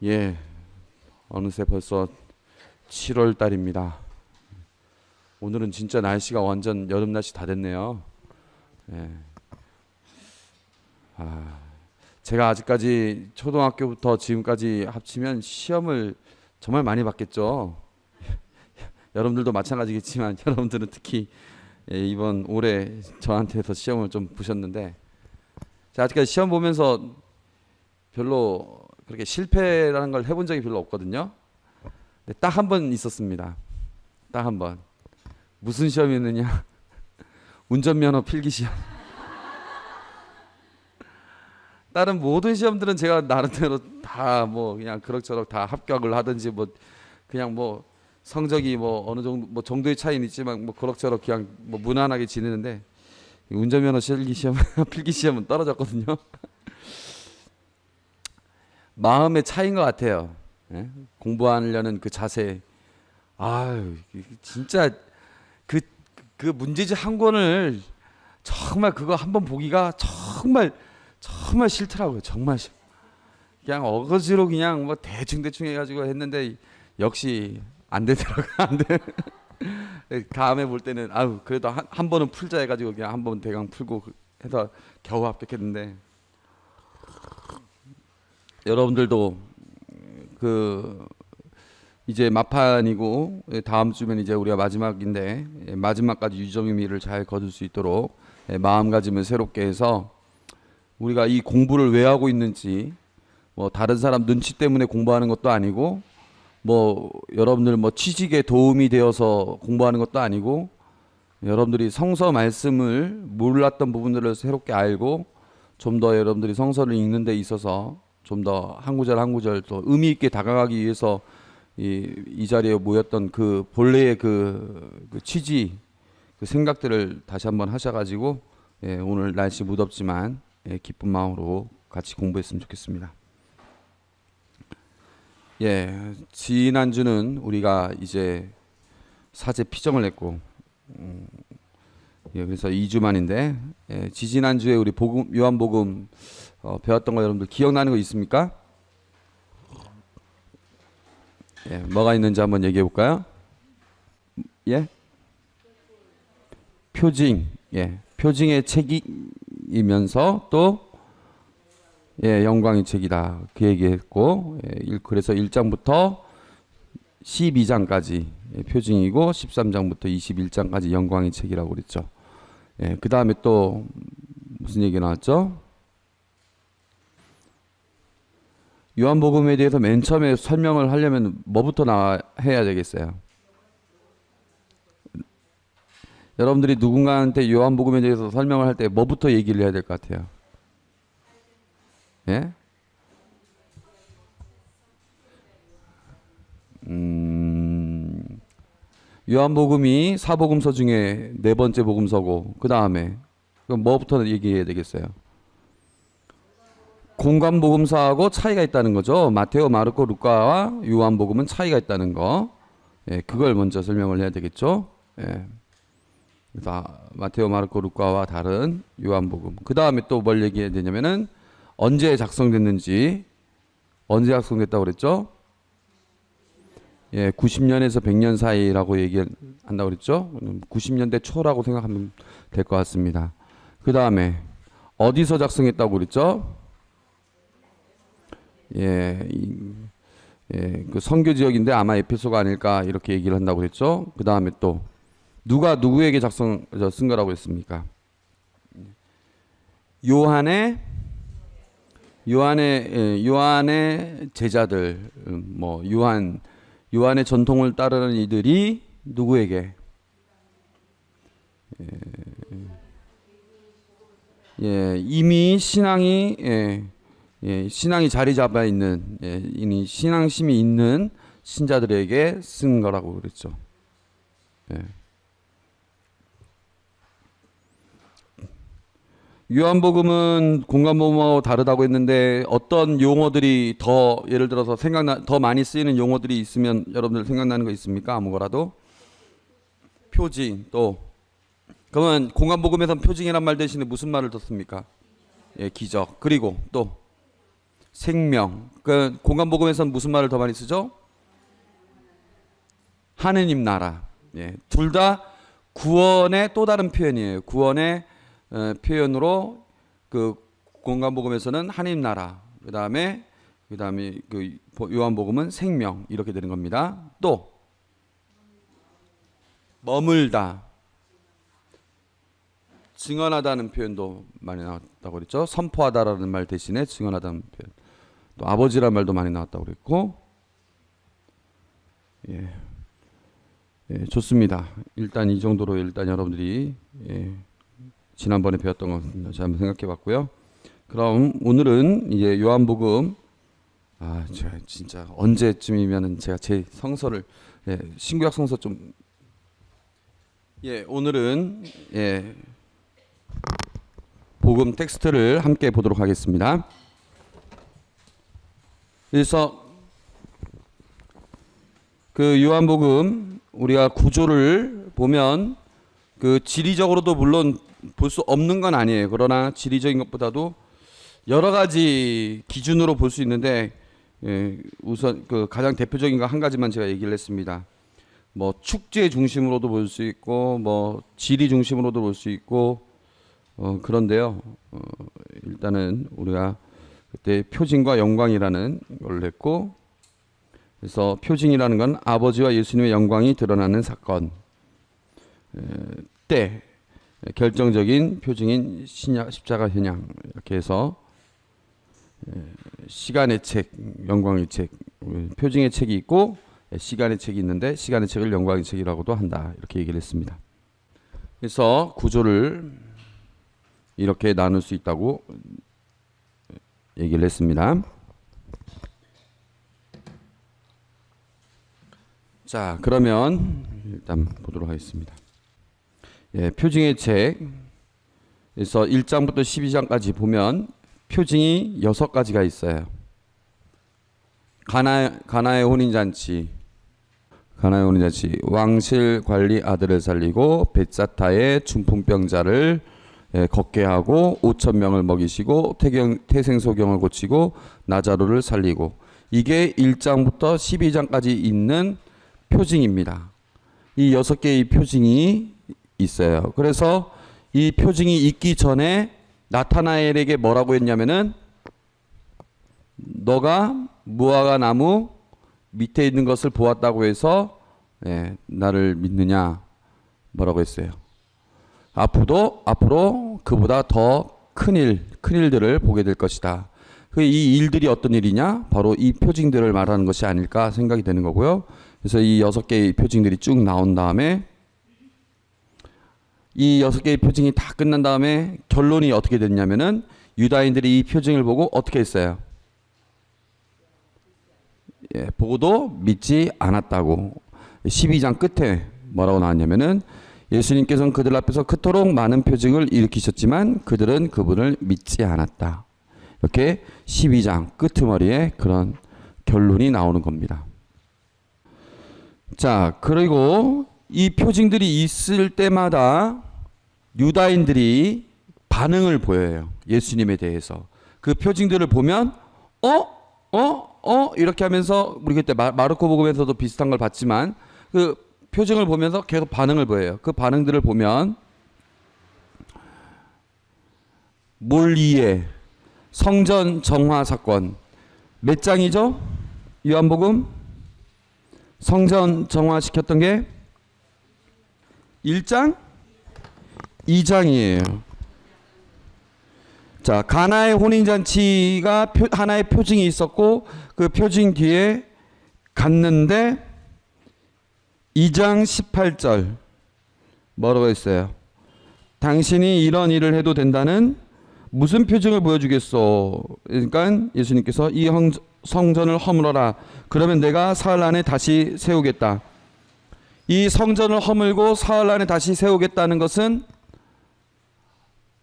예, 어느새 벌써 7월 달입니다. 오늘은 진짜 날씨가 완전 여름 날씨 다 됐네요. 예. 제가 아직까지 초등학교부터 지금까지 합치면 시험을 정말 많이 봤겠죠. 여러분들도 마찬가지겠지만 여러분들은 특히 이번 올해 저한테서 시험을 좀 보셨는데, 제가 아직까지 시험 보면서 별로 그렇게 실패라는 걸 해본 적이 별로 없거든요. 딱 한 번 있었습니다. 딱 한 번. 무슨 시험이었느냐? 운전면허 필기 시험. 다른 모든 시험들은 제가 나름대로 다 뭐 그냥 그럭저럭 다 합격을 하든지 뭐 그냥 뭐 성적이 뭐 어느 정도 뭐 정도의 차이는 있지만 뭐 그럭저럭 그냥 뭐 무난하게 지내는데, 운전면허 필기 시험 필기 시험은 떨어졌거든요. 마음의 차이인 것 같아요. 예? 공부하려는 그 자세. 아유, 진짜 그, 그 문제집 한 권을 정말 그거 한번 보기가 정말 싫더라고요. 정말 그냥 어거지로 그냥 뭐 대충 해가지고 했는데 역시 안 되더라고요. 안 돼. 다음에 볼 때는 아유 그래도 한 번은 풀자 해가지고 그냥 한 번 대강 풀고 해서 겨우 합격했는데, 여러분들도 그 이제 마판이고 다음 주면 이제 우리가 마지막인데, 마지막까지 유정의미를 잘 거둘 수 있도록 마음가짐을 새롭게 해서 우리가 이 공부를 왜 하고 있는지, 뭐 다른 사람 눈치 때문에 공부하는 것도 아니고, 뭐 여러분들 뭐 취직에 도움이 되어서 공부하는 것도 아니고, 여러분들이 성서 말씀을 몰랐던 부분들을 새롭게 알고 좀 더 여러분들이 성서를 읽는 데 있어서 좀 더 한 구절 한 구절 또 의미 있게 다가가기 위해서 이 자리에 모였던 그 본래의 그 취지, 그 생각들을 다시 한번 하셔가지고 오늘 날씨 무덥지만 기쁜 마음으로 같이 공부했으면 좋겠습니다. 지난주는 우리가 이제 사제 피정을 했고, 그래서 2주 만인데, 지지난주에 우리 요한복음 배웠던 거 여러분들 기억나는 거 있습니까? 뭐가 있는지 한번 얘기해 볼까요? 표징. 표징의 책이면서 또 영광의 책이다. 그 얘기했고, 그래서 1장부터 12장까지 표징이고 13장부터 21장까지 영광의 책이라고 그랬죠. 그 다음에 또 무슨 얘기 나왔죠? 요한복음에 대해서 맨 처음에 설명을 하려면 뭐부터 해야 되겠어요? 여러분들이 누군가한테 요한복음에 대해서 설명을 할 때 뭐부터 얘기를 해야 될 것 같아요? 요한복음이 사복음서 중에 네 번째 복음서고, 그 다음에 뭐부터 얘기해야 되겠어요? 공관복음서하고 차이가 있다는 거죠. 마테오, 마르코, 루카와 요한복음은 차이가 있다는 거. 그걸 먼저 설명을 해야 되겠죠. 그래서 마테오, 마르코, 루카와 다른 요한복음. 그 다음에 또 뭘 얘기해야 되냐면은 언제 작성됐는지, 언제 작성됐다고 그랬죠? 90년에서 100년 사이라고 얘기한다고 그랬죠? 90년대 초라고 생각하면 될 것 같습니다. 그 다음에 어디서 작성했다고 그랬죠? 그 선교 지역인데 아마 에페소가 아닐까 이렇게 얘기를 한다고 그랬죠? 그 다음에 또 누가 누구에게 쓴 거라고 했습니까? 요한의 제자들, 뭐 요한의 전통을 따르는 이들이 누구에게? 이미 신앙이 자리 잡아 있는, 이미 신앙심이 있는 신자들에게 쓴 거라고 그랬죠. 요한복음은 공관복음하고 다르다고 했는데, 어떤 용어들이 더 예를 들어서 더 많이 쓰이는 용어들이 있으면 여러분들 생각나는 거 있습니까? 아무거라도. 표징. 또 그러면 공관복음에선 표징이란 말 대신에 무슨 말을 썼습니까? 기적. 그리고 또 생명. 그 공간복음에서는 무슨 말을 더 많이 쓰죠? 하느님 나라. 예, 둘 다 구원의 또 다른 표현이에요. 구원의 표현으로 그 공간복음에서는 하느님 나라. 그다음에 그 요한복음은 생명 이렇게 되는 겁니다. 또 머물다. 증언하다는 표현도 많이 나왔다고 그랬죠. 선포하다라는 말 대신에 증언하다는 표현. 또 아버지라는 말도 많이 나왔다고 그랬고. 예. 예, 좋습니다. 일단 이 정도로 일단 여러분들이 지난번에 배웠던 거 다시 한번 생각해 봤고요. 그럼 오늘은 이제 요한복음 제가 진짜 언제쯤이면은 제가 제 성서를 신구약 성서 좀 오늘은 복음 텍스트를 함께 보도록 하겠습니다. 그래서 그 요한복음 우리가 구조를 보면 그 지리적으로도 물론 볼 수 없는 건 아니에요. 그러나 지리적인 것보다도 여러 가지 기준으로 볼 수 있는데 우선 그 가장 대표적인 거 한 가지만 제가 얘기를 했습니다. 뭐 축제 중심으로도 볼 수 있고 뭐 지리 중심으로도 볼 수 있고 그런데요. 일단은 우리가 그때 표징과 영광이라는 걸 했고, 그래서 표징이라는 건 아버지와 예수님의 영광이 드러나는 사건 때 결정적인 표징인 십자가 현양 이렇게 해서 시간의 책, 영광의 책, 표징의 책이 있고 시간의 책이 있는데 시간의 책을 영광의 책이라고도 한다 이렇게 얘기를 했습니다. 그래서 구조를 이렇게 나눌 수 있다고 얘기를 했습니다. 자, 그러면 일단 보도록 하겠습니다. 표징의 책에서 1장부터 12장까지 보면 표징이 6가지가 있어요. 가나의 혼인잔치, 왕실 관리 아들을 살리고 벳사타의 중풍병자를 걷게 하고 5,000명을 먹이시고 태생소경을 고치고 나자로를 살리고, 이게 1장부터 12장까지 있는 표징입니다. 이 6개의 표징이 있어요. 그래서 이 표징이 있기 전에 나타나엘에게 뭐라고 했냐면은 너가 무화과 나무 밑에 있는 것을 보았다고 해서 나를 믿느냐 뭐라고 했어요. 앞으로 그보다 더 큰 일들을 보게 될 것이다. 이 일들이 어떤 일이냐? 바로 이 표징들을 말하는 것이 아닐까 생각이 되는 거고요. 그래서 이 6개의 표징들이 쭉 나온 다음에 이 6개의 표징이 다 끝난 다음에 결론이 어떻게 됐냐면은 유다인들이 이 표징을 보고 어떻게 했어요? 보고도 믿지 않았다고. 12장 끝에 뭐라고 나왔냐면은 예수님께서는 그들 앞에서 그토록 많은 표징을 일으키셨지만 그들은 그분을 믿지 않았다. 이렇게 12장 끄트머리에 그런 결론이 나오는 겁니다. 자, 그리고 이 표징들이 있을 때마다 유다인들이 반응을 보여요. 예수님에 대해서. 그 표징들을 보면 이렇게 하면서 우리 그때 마르코 복음에서도 비슷한 걸 봤지만 그 표징을 보면서 계속 반응을 보여요. 그 반응들을 보면 몰리에 성전 정화 사건 몇 장이죠? 요한복음 성전 정화시켰던 게 1장? 2장이에요. 자, 가나의 혼인잔치가 하나의 표징이 있었고 그 표징 뒤에 갔는데 2장 18절 뭐라고 했어요? 당신이 이런 일을 해도 된다는 무슨 표징을 보여주겠소? 그러니까 예수님께서 이 성전을 허물어라. 그러면 내가 사흘 안에 다시 세우겠다. 이 성전을 허물고 사흘 안에 다시 세우겠다는 것은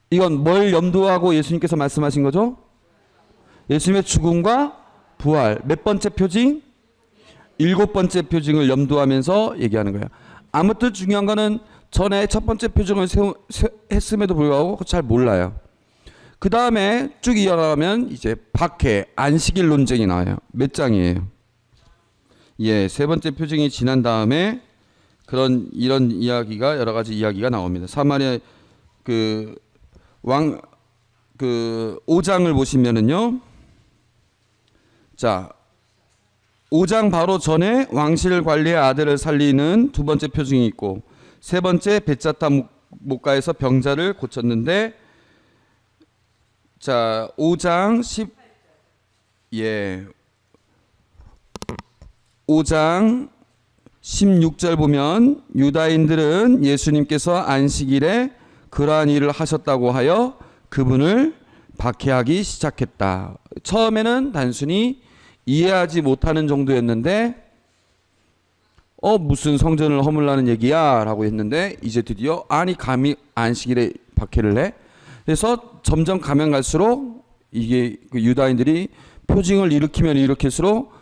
이건 뭘 염두하고 예수님께서 말씀하신 거죠? 예수님의 죽음과 부활. 몇 번째 표징? 7번째 표징을 염두하면서 얘기하는 거예요. 아무튼 중요한 거는 전에 첫 번째 표징을 했음에도 불구하고 잘 몰라요. 그 다음에 쭉 이어가면 이제 박해, 안식일 논쟁이 나와요. 몇 장이에요? 예, 세 번째 표징이 지난 다음에 이런 이야기가 여러 가지 이야기가 나옵니다. 사마리아 그 5장을 보시면은요. 자, 5장 바로 전에 왕실 관리의 아들을 살리는 두 번째 표징이 있고, 세 번째 베짜타 목가에서 병자를 고쳤는데, 자, 5장 5장 16절 보면 유다인들은 예수님께서 안식일에 그러한 일을 하셨다고 하여 그분을 박해하기 시작했다. 처음에는 단순히 이해하지 못하는 정도였는데 무슨 성전을 허물라는 얘기야 라고 했는데, 이제 드디어 아니 감히 안식일에 박해를 해? 그래서 점점 가면 갈수록 이게 그 유다인들이 표징을 일으키면 일으킬수록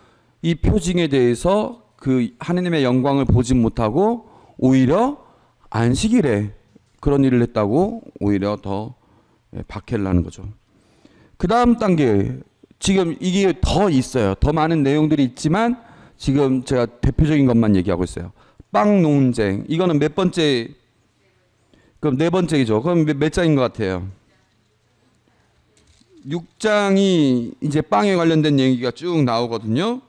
이 표징에 대해서 그 하느님의 영광을 보지 못하고 오히려 안식일에 그런 일을 했다고 오히려 더 박해를 하는 거죠. 그 다음 단계, 지금 이게 더 있어요. 더 많은 내용들이 있지만 지금 제가 대표적인 것만 얘기하고 있어요. 빵 논쟁. 이거는 몇 번째? 그럼 네 번째이죠. 그럼 몇 장인 것 같아요? 6장이 이제 빵에 관련된 얘기가 쭉 나오거든요.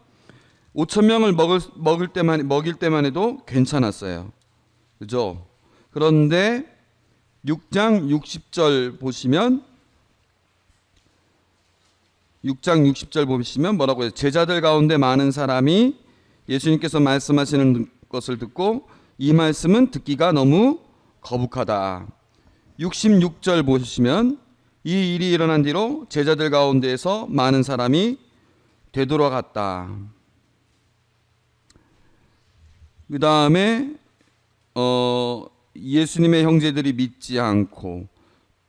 5,000명을 먹일 때만 해도 괜찮았어요. 그죠? 그런데 6장 60절 보시면 6장 60절 보시면 뭐라고 해요? 제자들 가운데 많은 사람이 예수님께서 말씀하시는 것을 듣고 이 말씀은 듣기가 너무 거북하다. 66절 보시면 이 일이 일어난 뒤로 제자들 가운데에서 많은 사람이 되돌아갔다. 그 다음에 예수님의 형제들이 믿지 않고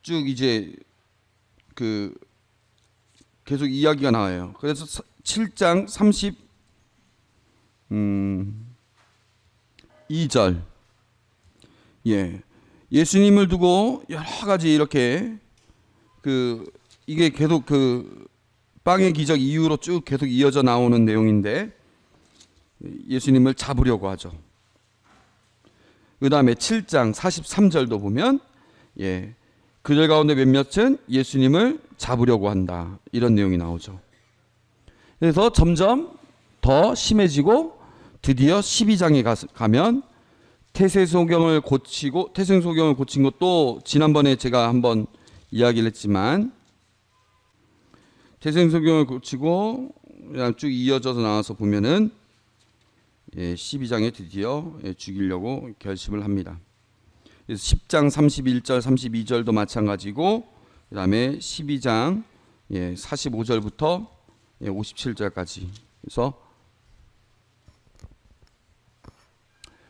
쭉 이제 그 계속 이야기가 나와요. 그래서 7장 32절 예수님을 두고 여러 가지 이렇게 이게 계속 빵의 기적 이후로 쭉 계속 이어져 나오는 내용인데 예수님을 잡으려고 하죠. 그 다음에 7장 43절도 보면 그들 가운데 몇몇은 예수님을 잡으려고 한다. 이런 내용이 나오죠. 그래서 점점 더 심해지고 드디어 12장에 가면 태생소경을 고친 것도 지난번에 제가 한번 이야기를 했지만 태생소경을 고치고 그냥 쭉 이어져서 나와서 보면은 12장에 드디어 죽이려고 결심을 합니다. 그래서 10장 31절 32절도 마찬가지고 그 다음에 12장 45절부터 57절까지. 그래서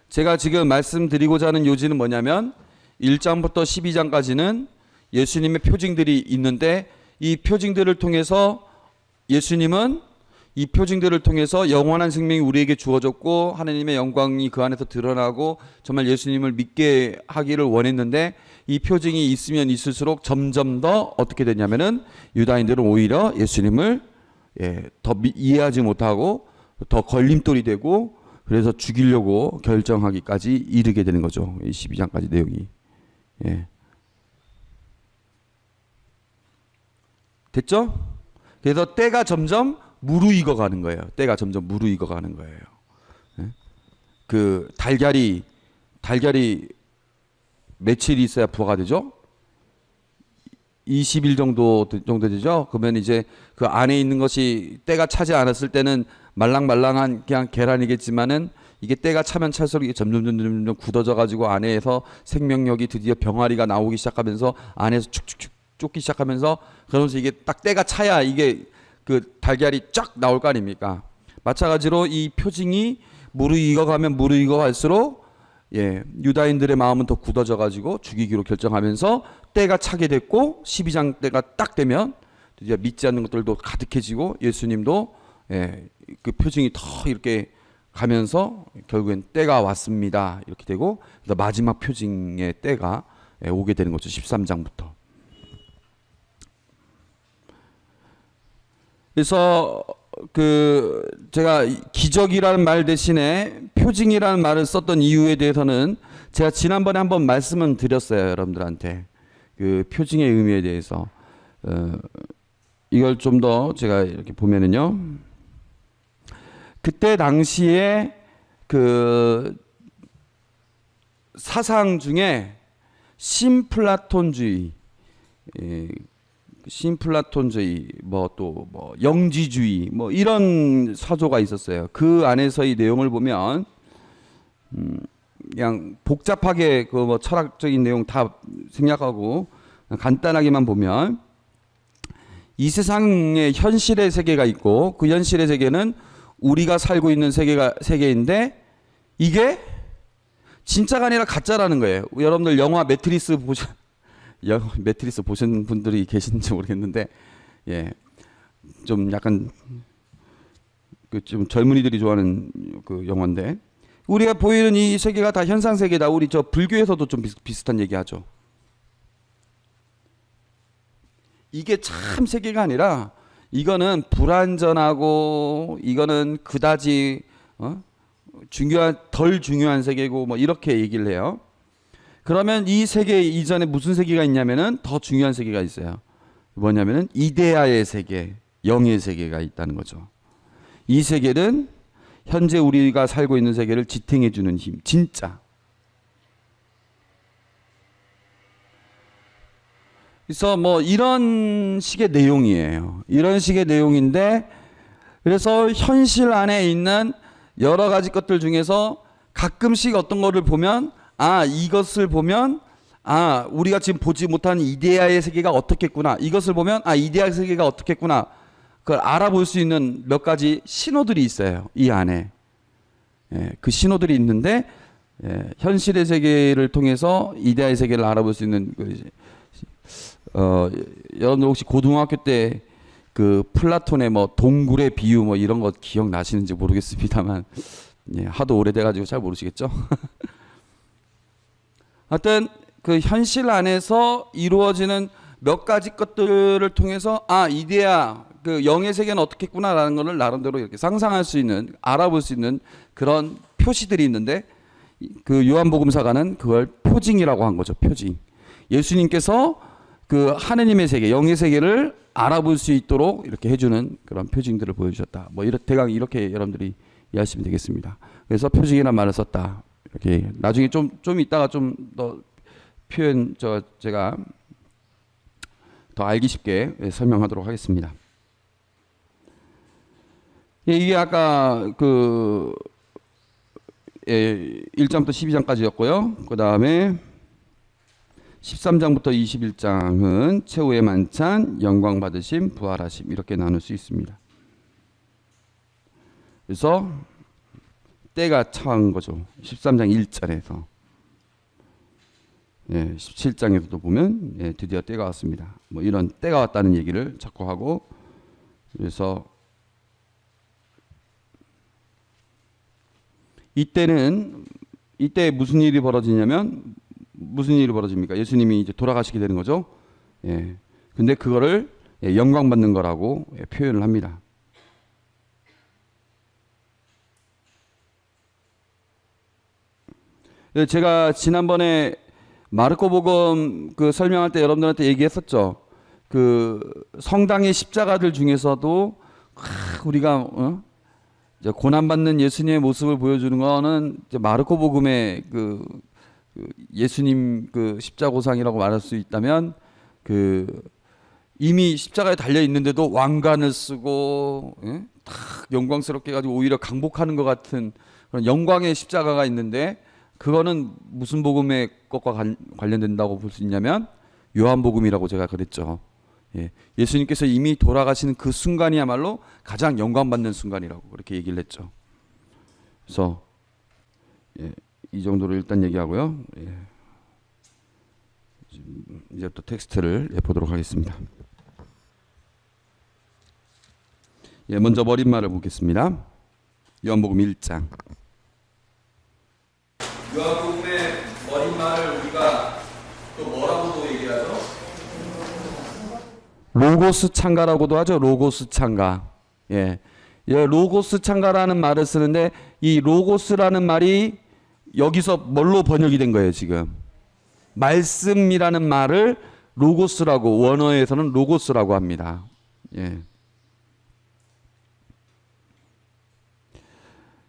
제가 지금 말씀드리고자 하는 요지는 뭐냐면 1장부터 12장까지는 예수님의 표징들이 있는데 이 표징들을 통해서 예수님은 이 표징들을 통해서 영원한 생명이 우리에게 주어졌고 하나님의 영광이 그 안에서 드러나고 정말 예수님을 믿게 하기를 원했는데 이 표징이 있으면 있을수록 점점 더 어떻게 되냐면은 유다인들은 오히려 예수님을 더 이해하지 못하고 더 걸림돌이 되고 그래서 죽이려고 결정하기까지 이르게 되는 거죠. 이 12장까지 내용이. 됐죠? 그래서 때가 점점 무르익어 가는 거예요. 때가 점점 무르익어 가는 거예요. 그 달걀이 며칠 있어야 부화가 되죠? 20일 정도 되죠? 그러면 이제 그 안에 있는 것이 때가 차지 않았을 때는 말랑말랑한 그냥 계란이겠지만은 이게 때가 차면 찰수록 이게 점점 굳어져 가지고 안에서 생명력이 드디어 병아리가 나오기 시작하면서 안에서 축축축 쫓기 시작하면서 그러면서 이게 딱 때가 차야 이게 그 달걀이 쫙 나올 거 아닙니까? 마찬가지로 이 표징이 무르익어 가면 무르익어 갈수록 유다인들의 마음은 더 굳어져 가지고 죽이기로 결정하면서 때가 차게 됐고 12장 때가 딱 되면 드디어 믿지 않는 것들도 가득해지고 예수님도 그 표징이 더 이렇게 가면서 결국엔 때가 왔습니다. 이렇게 되고 그래서 마지막 표징의 때가 오게 되는 거죠. 13장부터. 그래서 그 제가 기적이라는 말 대신에 표징이라는 말을 썼던 이유에 대해서는 제가 지난번에 한번 말씀을 드렸어요, 여러분들한테. 그 표징의 의미에 대해서. 이걸 좀 더 제가 이렇게 보면은요. 그때 당시에 그 사상 중에 신플라톤주의, 뭐 또 뭐 영지주의 뭐 이런 사조가 있었어요. 그 안에서의 내용을 보면 그냥 복잡하게 그 뭐 철학적인 내용 다 생략하고 간단하게만 보면 이 세상에 현실의 세계가 있고 그 현실의 세계는 우리가 살고 있는 세계인데 이게 진짜가 아니라 가짜라는 거예요. 여러분들 영화 매트리스 보신 분들이 계신지 모르겠는데, 예, 좀 약간 그 좀 젊은이들이 좋아하는 그 영화인데 우리가 보이는 이 세계가 다 현상 세계다. 우리 저 불교에서도 좀 비슷한 얘기하죠. 이게 참 세계가 아니라 이거는 불완전하고 이거는 그다지 덜 중요한 세계고 뭐 이렇게 얘기를 해요. 그러면 이 세계 이전에 무슨 세계가 있냐면은 더 중요한 세계가 있어요. 뭐냐면은 이데아의 세계, 영의 세계가 있다는 거죠. 이 세계는 현재 우리가 살고 있는 세계를 지탱해 주는 힘, 진짜. 그래서 뭐 이런 식의 내용이에요. 이런 식의 내용인데 그래서 현실 안에 있는 여러 가지 것들 중에서 가끔씩 어떤 거를 보면 이것을 보면 우리가 지금 보지 못한 이데아의 세계가 어떻겠구나. 이것을 보면 이데아의 세계가 어떻겠구나. 그걸 알아볼 수 있는 몇 가지 신호들이 있어요. 이 안에. 예, 그 신호들이 있는데 현실의 세계를 통해서 이데아의 세계를 알아볼 수 있는 여러분들 혹시 고등학교 때 그 플라톤의 뭐 동굴의 비유 뭐 이런 거 기억나시는지 모르겠습니다만 예, 하도 오래돼 가지고 잘 모르시겠죠. 하여튼 그 현실 안에서 이루어지는 몇 가지 것들을 통해서 이데아 그 영의 세계는 어떻겠구나라는 것을 나름대로 이렇게 상상할 수 있는, 알아볼 수 있는 그런 표시들이 있는데 그 요한복음사가는 그걸 표징이라고 한 거죠. 표징. 예수님께서 그 하느님의 세계, 영의 세계를 알아볼 수 있도록 이렇게 해주는 그런 표징들을 보여주셨다. 뭐 대강 이렇게 여러분들이 이해하시면 되겠습니다. 그래서 표징이라는 말을 썼다. 이렇게 나중에 좀 이따가 좀 더 표현 제가 더 알기 쉽게 설명하도록 하겠습니다. 이게 아까 그 1장부터 12장까지였고요. 그 다음에 13장부터 21장은 최후의 만찬, 영광 받으심, 부활하심 이렇게 나눌 수 있습니다. 그래서 때가 차온 거죠. 13장 1절에서 17장에서도 보면 드디어 때가 왔습니다. 뭐 이런 때가 왔다는 얘기를 자꾸 하고 그래서 이때 무슨 일이 벌어지냐면 무슨 일이 벌어집니까? 예수님이 이제 돌아가시게 되는 거죠. 예. 근데 그거를 영광 받는 거라고 표현을 합니다. 제가 지난번에 마르코복음 그 설명할 때 여러분들한테 얘기했었죠. 그 성당의 십자가들 중에서도 우리가 이제 고난받는 예수님의 모습을 보여주는 거는 이제 마르코복음의 그 예수님 그 십자고상이라고 말할 수 있다면 그 이미 십자가에 달려 있는데도 왕관을 쓰고 딱 영광스럽게 가지고 오히려 강복하는 것 같은 그런 영광의 십자가가 있는데 그거는 무슨 복음의 것과 관련된다고 볼 수 있냐면 요한복음이라고 제가 그랬죠. 예수님께서 이미 돌아가시는 그 순간이야말로 가장 영광받는 순간이라고 그렇게 얘기를 했죠. 그래서 이 정도로 일단 얘기하고요. 이제 또 텍스트를 보도록 하겠습니다. 먼저 머릿말을 보겠습니다. 요한복음 1장. 요한복음의 머릿말을 우리가 또 뭐라고도 얘기하죠? 로고스 창가라고도 하죠. 로고스 창가. 예. 로고스 창가라는 말을 쓰는데 이 로고스라는 말이 여기서 뭘로 번역이 된 거예요, 지금. 말씀이라는 말을 로고스라고, 원어에서는 로고스라고 합니다. 예.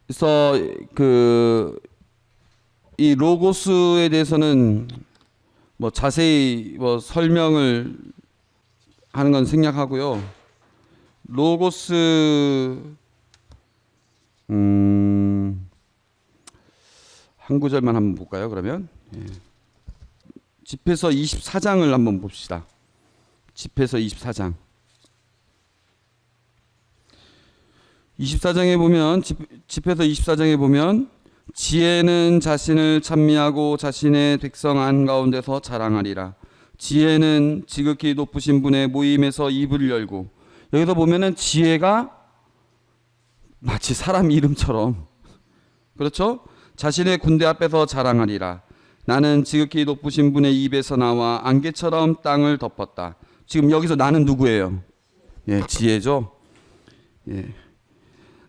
그래서 이 로고스에 대해서는 뭐 자세히 뭐 설명을 하는 건 생략하고요. 로고스 한 구절만 한번 볼까요? 그러면 예. 집회서 24장을 한번 봅시다. 집회서 24장. 24장에 보면 집회서 24장에 보면 지혜는 자신을 찬미하고 자신의 백성 한가운데서 자랑하리라. 지혜는 지극히 높으신 분의 모임에서 입을 열고, 여기서 보면은 지혜가 마치 사람 이름처럼, 그렇죠? 자신의 군대 앞에서 자랑하리라. 나는 지극히 높으신 분의 입에서 나와 안개처럼 땅을 덮었다. 지금 여기서 나는 누구예요? 예, 지혜죠. 예.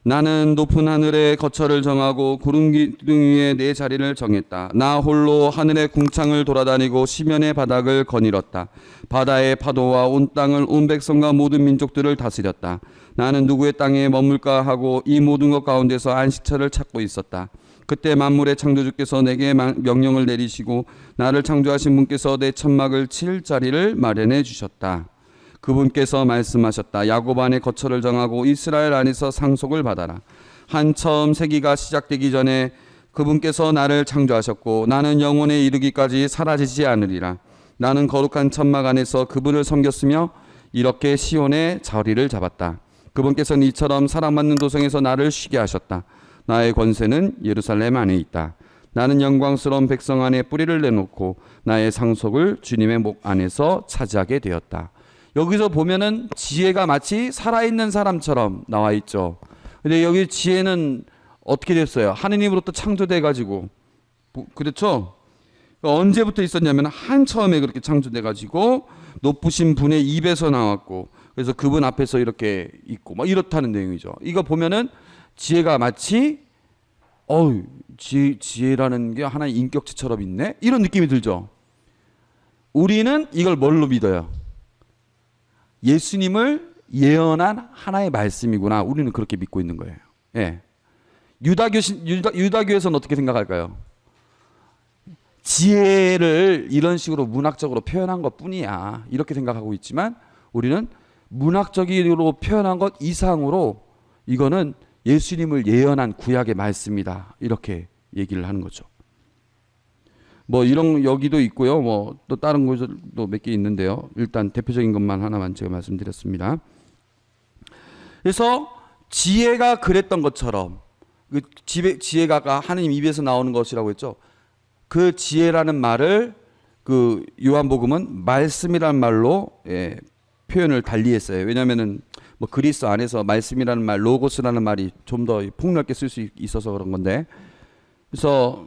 나는 높은 하늘의 거처를 정하고 구름 기둥 위에 내 자리를 정했다. 나 홀로 하늘의 궁창을 돌아다니고 시면의 바닥을 거닐었다. 바다의 파도와 온 땅을 온 백성과 모든 민족들을 다스렸다. 나는 누구의 땅에 머물까 하고 이 모든 것 가운데서 안식처를 찾고 있었다. 그때 만물의 창조주께서 내게 명령을 내리시고 나를 창조하신 분께서 내 천막을 칠 자리를 마련해 주셨다. 그분께서 말씀하셨다. 야곱 안에 거처를 정하고 이스라엘 안에서 상속을 받아라. 한 처음 세기가 시작되기 전에 그분께서 나를 창조하셨고 나는 영원에 이르기까지 사라지지 않으리라. 나는 거룩한 천막 안에서 그분을 섬겼으며 이렇게 시온의 자리를 잡았다. 그분께서는 이처럼 사랑받는 도성에서 나를 쉬게 하셨다. 나의 권세는 예루살렘 안에 있다. 나는 영광스러운 백성 안에 뿌리를 내놓고 나의 상속을 주님의 목 안에서 차지하게 되었다. 여기서 보면은 지혜가 마치 살아있는 사람처럼 나와 있죠. 근데 여기 지혜는 어떻게 됐어요? 하느님으로부터 창조돼 가지고, 그렇죠? 언제부터 있었냐면 한 처음에 그렇게 창조돼 가지고 높으신 분의 입에서 나왔고, 그래서 그분 앞에서 이렇게 있고 막 이렇다는 내용이죠. 이거 보면은 지혜가 마치 지혜라는 게 하나의 인격체처럼 있네? 이런 느낌이 들죠. 우리는 이걸 뭘로 믿어요? 예수님을 예언한 하나의 말씀이구나. 우리는 그렇게 믿고 있는 거예요. 예. 유다교에서는 어떻게 생각할까요? 지혜를 이런 식으로 문학적으로 표현한 것 뿐이야. 이렇게 생각하고 있지만 우리는 문학적으로 표현한 것 이상으로 이거는 예수님을 예언한 구약의 말씀이다. 이렇게 얘기를 하는 거죠. 뭐 이런 여기도 있고요. 뭐 또 다른 곳도 몇 개 있는데요. 일단 대표적인 것만 하나만 제가 말씀드렸습니다. 그래서 지혜가 그랬던 것처럼 그 지혜가 하나님 입에서 나오는 것이라고 했죠. 그 지혜라는 말을 그 요한복음은 말씀이라는 말로 표현을 달리했어요. 왜냐하면은 뭐 그리스 안에서 말씀이라는 말, 로고스라는 말이 좀 더 폭넓게 쓸 수 있어서 그런 건데, 그래서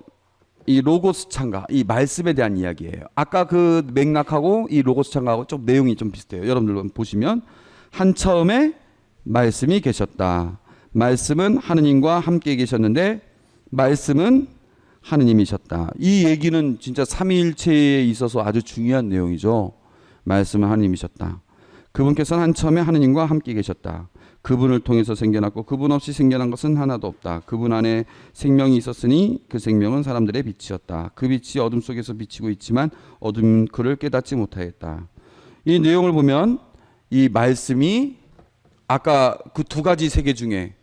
이 로고스 창가, 이 말씀에 대한 이야기예요. 아까 그 맥락하고 이 로고스 창가하고 좀 내용이 좀 비슷해요. 여러분들 보시면 한 처음에 말씀이 계셨다. 말씀은 하느님과 함께 계셨는데 말씀은 하느님이셨다. 이 얘기는 진짜 삼위일체에 있어서 아주 중요한 내용이죠. 말씀은 하느님이셨다. 그분께서는 한 처음에 하느님과 함께 계셨다. 그분을 통해서 생겨났고 그분 없이 생겨난 것은 하나도 없다. 그분 안에 생명이 있었으니 그 생명은 사람들의 빛이었다. 그 빛이 어둠 속에서 비치고 있지만 어둠은 그를 깨닫지 못하였다. 이 내용을 보면 이 말씀이 아까 그 두 가지 세계 중에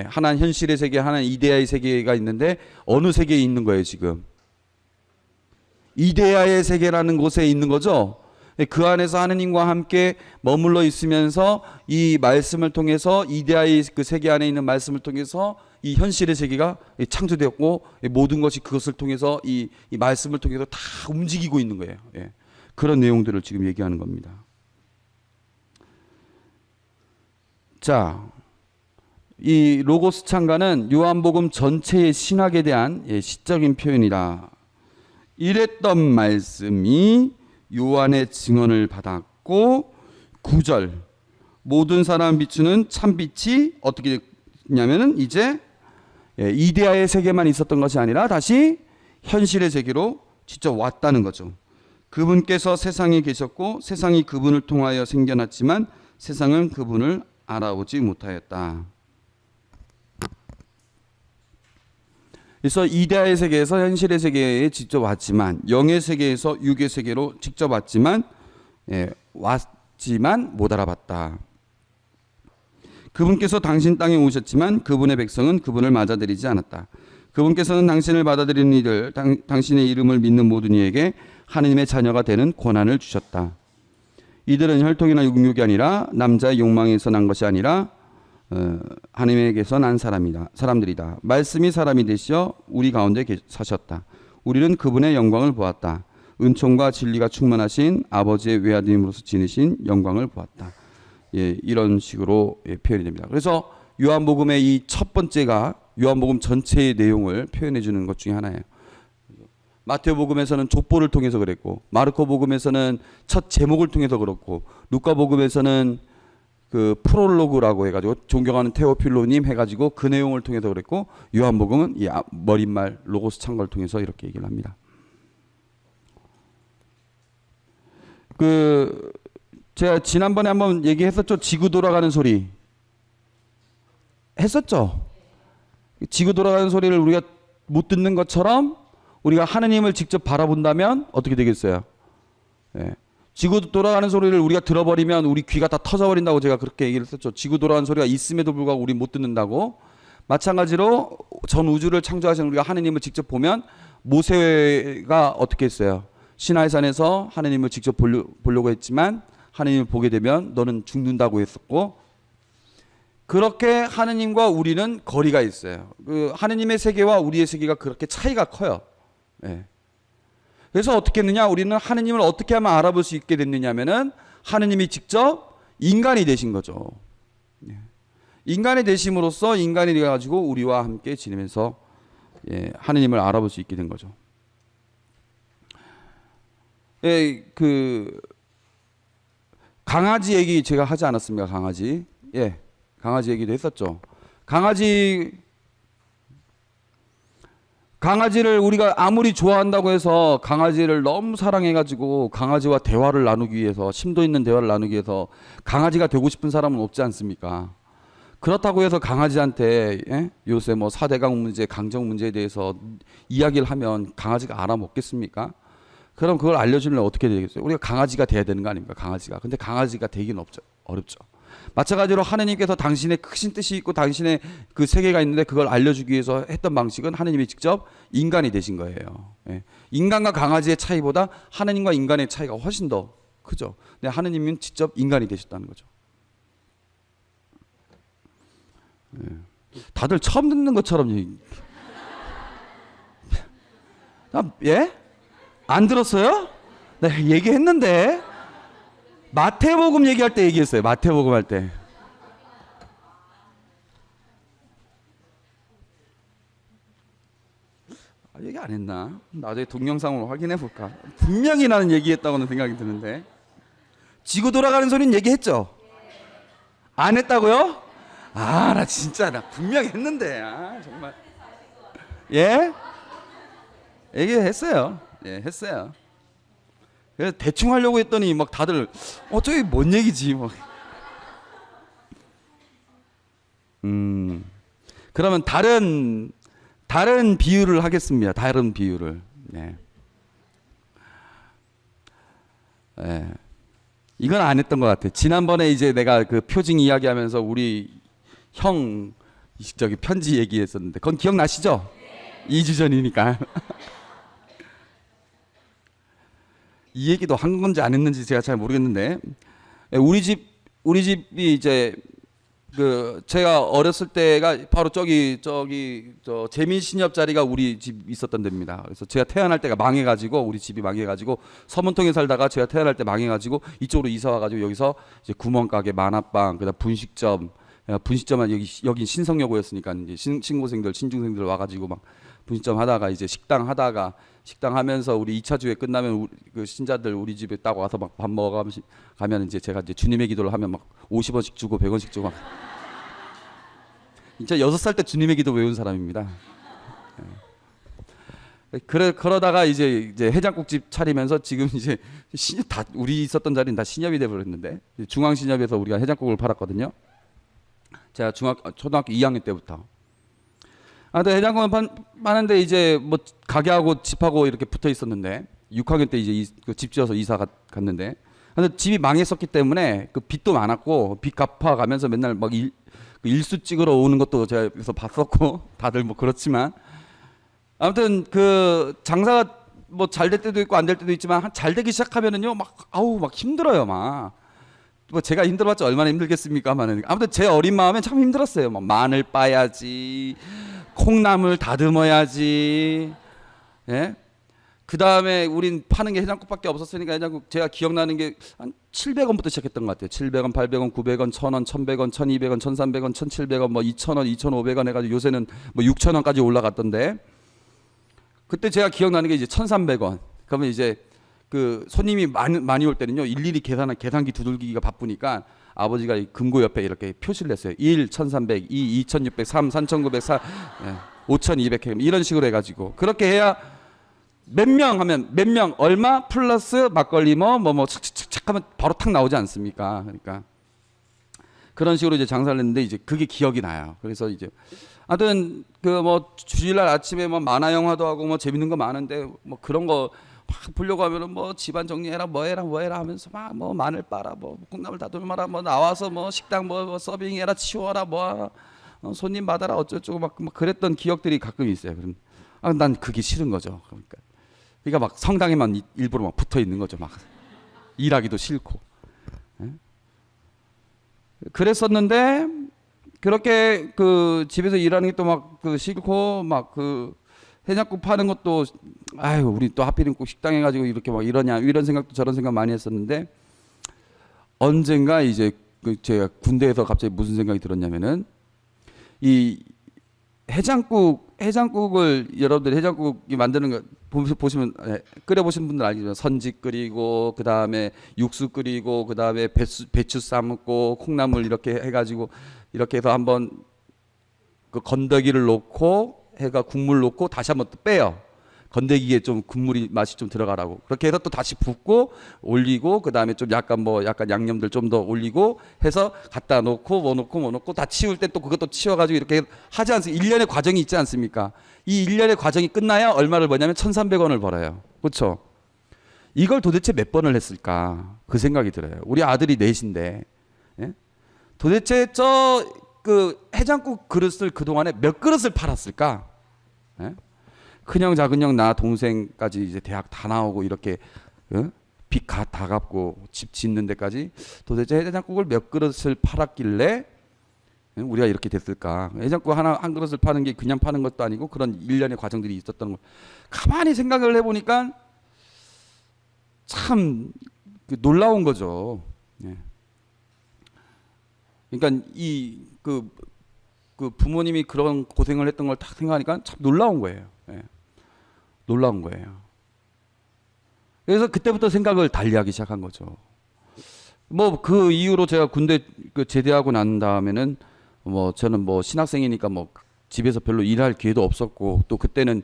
하나는 현실의 세계, 하나는 이데아의 세계가 있는데 어느 세계에 있는 거예요 지금? 이데아의 세계라는 곳에 있는 거죠. 그 안에서 하느님과 함께 머물러 있으면서 이 말씀을 통해서 이데아의 그 세계 안에 있는 말씀을 통해서 이 현실의 세계가 창조되었고 모든 것이 그것을 통해서 이 말씀을 통해서 다 움직이고 있는 거예요. 그런 내용들을 지금 얘기하는 겁니다. 자, 이 로고스 창가는 요한복음 전체의 신학에 대한 시적인 표현이다. 이랬던 말씀이 요한의 증언을 받았고 9절 모든 사람 비추는 참빛이 어떻게 됐냐면은 이제 이데아의 세계만 있었던 것이 아니라 다시 현실의 세계로 직접 왔다는 거죠. 그분께서 세상에 계셨고 세상이 그분을 통하여 생겨났지만 세상은 그분을 알아보지 못하였다. 그래서 이데아의 세계에서 현실의 세계에 직접 왔지만, 영의 세계에서 육의 세계로 직접 왔지만 못 알아봤다. 그분께서 당신 땅에 오셨지만 그분의 백성은 그분을 맞아들이지 않았다. 그분께서는 당신을 받아들이는 이들, 당신의 이름을 믿는 모든 이에게 하느님의 자녀가 되는 권한을 주셨다. 이들은 혈통이나 육육이 아니라 남자의 욕망에서 난 것이 아니라 하느님에게서 난 사람들이다. 말씀이 사람이 되시어 우리 가운데 사셨다. 우리는 그분의 영광을 보았다. 은총과 진리가 충만하신 아버지의 외아들임으로서 지니신 영광을 보았다. 이런 식으로 표현이 됩니다. 그래서 요한복음의 이 첫 번째가 요한복음 전체의 내용을 표현해 주는 것 중에 하나예요. 마태복음에서는 족보를 통해서 그랬고, 마르코복음에서는 첫 제목을 통해서 그렇고, 루카복음에서는 그 프롤로그라고 해가지고 존경하는 테오필로님 해가지고 그 내용을 통해서 그랬고, 요한복음은 이 머릿말 로고스 창걸 통해서 이렇게 얘기를 합니다. 제가 지난번에 한번 얘기했었죠. 지구 돌아가는 소리 했었죠. 지구 돌아가는 소리를 우리가 못 듣는 것처럼 우리가 하느님을 직접 바라본다면 어떻게 되겠어요? 지구 돌아가는 소리를 우리가 들어버리면 우리 귀가 다 터져버린다고 제가 그렇게 얘기를 했었죠. 지구 돌아가는 소리가 있음에도 불구하고 우리 못 듣는다고. 마찬가지로 전 우주를 창조하신 우리가 하느님을 직접 보면, 모세가 어떻게 했어요? 시나이산에서 하느님을 직접 보려고 했지만 하느님을 보게 되면 너는 죽는다고 했었고, 그렇게 하느님과 우리는 거리가 있어요. 하느님의 세계와 우리의 세계가 그렇게 차이가 커요. 그래서 어떻게 했느냐? 우리는 하느님을 어떻게 하면 알아볼 수 있게 됐느냐면은 하느님이 직접 인간이 되신 거죠. 인간이 되심으로써 인간이 되어가지고 우리와 함께 지내면서 하느님을 알아볼 수 있게 된 거죠. 강아지 얘기 제가 하지 않았습니까? 강아지. 강아지 얘기도 했었죠. 강아지를 우리가 아무리 좋아한다고 해서 강아지를 너무 사랑해가지고 강아지와 대화를 나누기 위해서, 심도 있는 대화를 나누기 위해서 강아지가 되고 싶은 사람은 없지 않습니까? 그렇다고 해서 강아지한테 요새 뭐 4대강 문제, 강정 문제에 대해서 이야기를 하면 강아지가 알아먹겠습니까? 그럼 그걸 알려주려면 어떻게 되겠어요? 우리가 강아지가 돼야 되는 거 아닙니까? 강아지가. 근데 강아지가 되기는 어렵죠. 마찬가지로 하느님께서 당신의 크신 뜻이 있고 당신의 그 세계가 있는데 그걸 알려주기 위해서 했던 방식은 하느님이 직접 인간이 되신 거예요. 인간과 강아지의 차이보다 하느님과 인간의 차이가 훨씬 더 크죠. 근데 하느님은 직접 인간이 되셨다는 거죠. 다들 처음 듣는 것처럼 안 들었어요? 네, 얘기했는데. 마태복음 얘기할 때 얘기했어요. 마태복음 할 때. 얘기 안 했나? 나중에 동영상으로 확인해 볼까? 분명히 나는 얘기했다고는 생각이 드는데. 지구 돌아가는 소리는 얘기했죠? 안 했다고요? 나 진짜 나 분명히 했는데. 정말. 얘기했어요. 했어요. 그래서 대충 하려고 했더니 막 다들 저게 뭔 얘기지 막. 그러면 다른 비유를 하겠습니다. 다른 비유를. 이건 안 했던 것 같아. 지난번에 이제 내가 그 표징 이야기하면서 우리 형 저기 편지 얘기했었는데 그건 기억나시죠? 2주 전이니까. 이 얘기도 한 건지 안 했는지 제가 잘 모르겠는데, 우리 집이 이제 제가 어렸을 때가 바로 저 재민신협자리가 우리 집 있었던 데입니다. 그래서 제가 태어날 때가 망해가지고, 우리 집이 망해가지고 서문통에 살다가 제가 태어날 때 망해가지고 이쪽으로 이사 와가지고 여기서 이제 구멍가게, 만화방, 그다음 분식점은 여기 신성여고였으니까 이제 신고생들, 신중생들 와가지고 막 분식점 하다가 이제 식당 하다가 식당 하면서 우리 2차 주에 끝나면 그 신자들 우리 집에 딱 와서 막 밥 먹어 가면 이제 제가 이제 주님의 기도를 하면 막 50원씩 주고 100원씩 주고 막 진짜 6살 때 주님의 기도 외운 사람입니다. 그러다가 이제 해장국집 차리면서 지금 이제 다 우리 있었던 자리는 다 신협이 돼 버렸는데 중앙신협에서 우리가 해장국을 팔았거든요. 제가 초등학교 2학년 때부터. 해장국을 파는데 이제 뭐 가게하고 집하고 이렇게 붙어 있었는데 6학년 때 이제 집 지어서 이사 갔는데 근데 집이 망했었기 때문에 그 빚도 많았고 빚 갚아가면서 맨날 막 일수 찍으러 오는 것도 제가 여기서 봤었고 다들 뭐 그렇지만 아무튼 그 장사가 뭐 잘 될 때도 있고 안 될 때도 있지만 잘 되기 시작하면은요 막 막 힘들어요 막. 뭐 제가 힘들어봤자 얼마나 힘들겠습니까만은 아무튼 제 어린 마음엔 참 힘들었어요. 막 마늘 빠야지, 콩나물 다듬어야지, 예? 그 다음에 우린 파는 게 해장국밖에 없었으니까 해장국 제가 기억나는 게 한 700원부터 시작했던 것 같아요. 700원, 800원, 900원, 1000원, 1100원, 1200원, 1300원, 1700원, 뭐 2000원, 2500원 해가지고 요새는 뭐 6000원까지 올라갔던데 그때 제가 기억나는 게 이제 1300원. 그러면 이제 그 손님이 많이 올 때는요 일일이 계산기 두들기기가 바쁘니까 아버지가 이 금고 옆에 이렇게 표시를 했어요. 1, 1300, 2, 2600, 3, 3900, 4, 5200 이런 식으로 해가지고 그렇게 해야 몇 명 하면 몇 명 얼마 플러스 막걸리 뭐 착착착 하면 바로 탁 나오지 않습니까? 그러니까 그런 식으로 이제 장사를 했는데 이제 그게 기억이 나요. 그래서 이제 하여튼 그 뭐 주일날 아침에 뭐 만화 영화도 하고 뭐 재밌는 거 많은데 뭐 그런 거 막 보려고 하면은 뭐 집안 정리해라 뭐 해라 하면서 막 뭐 마늘 빨아 뭐 콩나물 다듬어라 뭐 나와서 뭐 식당 뭐 서빙해라 치워라 뭐 손님 받아라 어쩌고 막 그랬던 기억들이 가끔 있어요. 그럼 난 그게 싫은 거죠. 그러니까 막 성당에만 일부러 막 붙어 있는 거죠. 막 일하기도 싫고. 그랬었는데 그렇게 그 집에서 일하는 게 또 막 그 싫고 막 그 해장국 파는 것도 아유 우리 또 하필이면 꼭 식당 해가지고 이렇게 막 이러냐 이런 생각도 저런 생각 많이 했었는데 언젠가 이제 그 제가 군대에서 갑자기 무슨 생각이 들었냐면은 이 해장국을 여러분들 해장국이 만드는 거 보시면 끓여 보신 분들 알겠지만 선지 끓이고 그 다음에 육수 끓이고 그 다음에 배추 삶고 콩나물 이렇게 해가지고 이렇게 해서 한번 그 건더기를 놓고 해가 국물 놓고 다시 한번 또 빼요. 건더기에 좀 국물이 맛이 좀 들어가라고 그렇게 해서 또 다시 붓고 올리고 그 다음에 좀 약간 양념들 좀 더 올리고 해서 갖다 놓고 뭐 놓고 다 치울 때 또 그것도 치워가지고 이렇게 하지 않습니까? 1년의 과정이 있지 않습니까? 이 1년의 과정이 끝나야 얼마를 버냐면 1300원을 벌어요. 그렇죠? 이걸 도대체 몇 번을 했을까 그 생각이 들어요. 우리 아들이 넷인데 도대체 그 해장국 그릇을 그동안에 몇 그릇을 팔았을까? 큰형 작은형 나 동생까지 이제 대학 다 나오고 이렇게 빚 다 갚고 집 짓는 데까지 도대체 해장국을 몇 그릇을 팔았길래 우리가 이렇게 됐을까? 해장국 한 그릇을 파는 게 그냥 파는 것도 아니고 그런 일련의 과정들이 있었던 걸 가만히 생각을 해보니까 참 놀라운 거죠. 그러니까 그 부모님이 그런 고생을 했던 걸 딱 생각하니까 참 놀라운 거예요. 놀라운 거예요. 그래서 그때부터 생각을 달리하기 시작한 거죠. 뭐 그 이후로 제가 군대 제대하고 난 다음에는 뭐 저는 뭐 신학생이니까 뭐 집에서 별로 일할 기회도 없었고 또 그때는